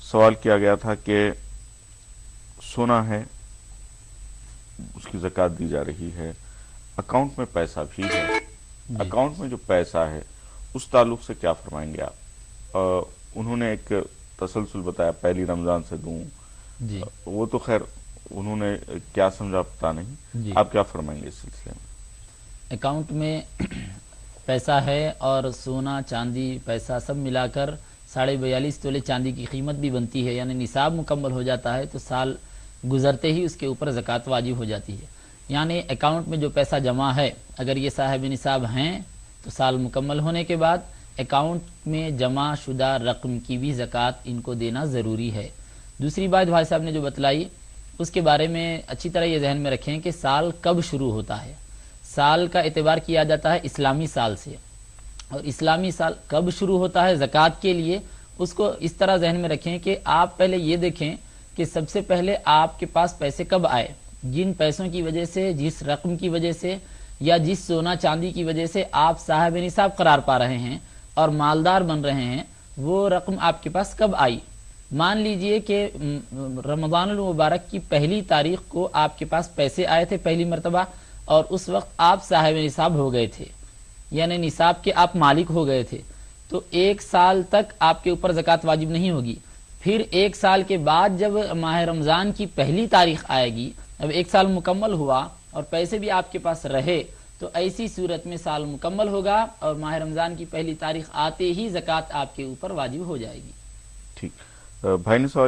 سوال کیا گیا تھا کہ سونا ہے، اس کی زکوٰۃ دی جا رہی ہے، اکاؤنٹ میں پیسہ بھی ہے، اکاؤنٹ میں جو پیسہ ہے اس تعلق سے کیا فرمائیں گے آپ؟ انہوں نے ایک تسلسل بتایا، پہلی رمضان سے دوں، جی وہ تو خیر انہوں نے کیا سمجھا پتا نہیں، جی آپ کیا فرمائیں گے اس سلسلے میں؟ اکاؤنٹ میں پیسہ ہے اور سونا چاندی پیسہ سب ملا کر 42.5 تولے چاندی کی قیمت بھی بنتی ہے، یعنی نصاب مکمل ہو جاتا ہے تو سال گزرتے ہی اس کے اوپر زکوٰۃ واجب ہو جاتی ہے۔ یعنی اکاؤنٹ میں جو پیسہ جمع ہے، اگر یہ صاحب نصاب ہیں تو سال مکمل ہونے کے بعد اکاؤنٹ میں جمع شدہ رقم کی بھی زکوٰۃ ان کو دینا ضروری ہے۔ دوسری بات بھائی صاحب نے جو بتلائی اس کے بارے میں اچھی طرح یہ ذہن میں رکھیں کہ سال کب شروع ہوتا ہے۔ سال کا اعتبار کیا جاتا ہے اسلامی سال سے، اور اسلامی سال کب شروع ہوتا ہے زکوٰۃ کے لیے، اس کو اس طرح ذہن میں رکھیں کہ آپ پہلے یہ دیکھیں کہ سب سے پہلے آپ کے پاس پیسے کب آئے، جن پیسوں کی وجہ سے، جس رقم کی وجہ سے یا جس سونا چاندی کی وجہ سے آپ صاحب نصاب قرار پا رہے ہیں اور مالدار بن رہے ہیں، وہ رقم آپ کے پاس کب آئی۔ مان لیجئے کہ رمضان المبارک کی پہلی تاریخ کو آپ کے پاس پیسے آئے تھے پہلی مرتبہ، اور اس وقت آپ صاحب نصاب ہو گئے تھے، یعنی نصاب کے آپ مالک ہو گئے تھے، تو 1 سال تک آپ کے اوپر زکوٰۃ واجب نہیں ہوگی۔ پھر 1 سال کے بعد جب ماہ رمضان کی پہلی تاریخ آئے گی، اب 1 سال مکمل ہوا اور پیسے بھی آپ کے پاس رہے، تو ایسی صورت میں سال مکمل ہوگا اور ماہ رمضان کی پہلی تاریخ آتے ہی زکوٰۃ آپ کے اوپر واجب ہو جائے گی۔ ٹھیک، بھائی نے سوال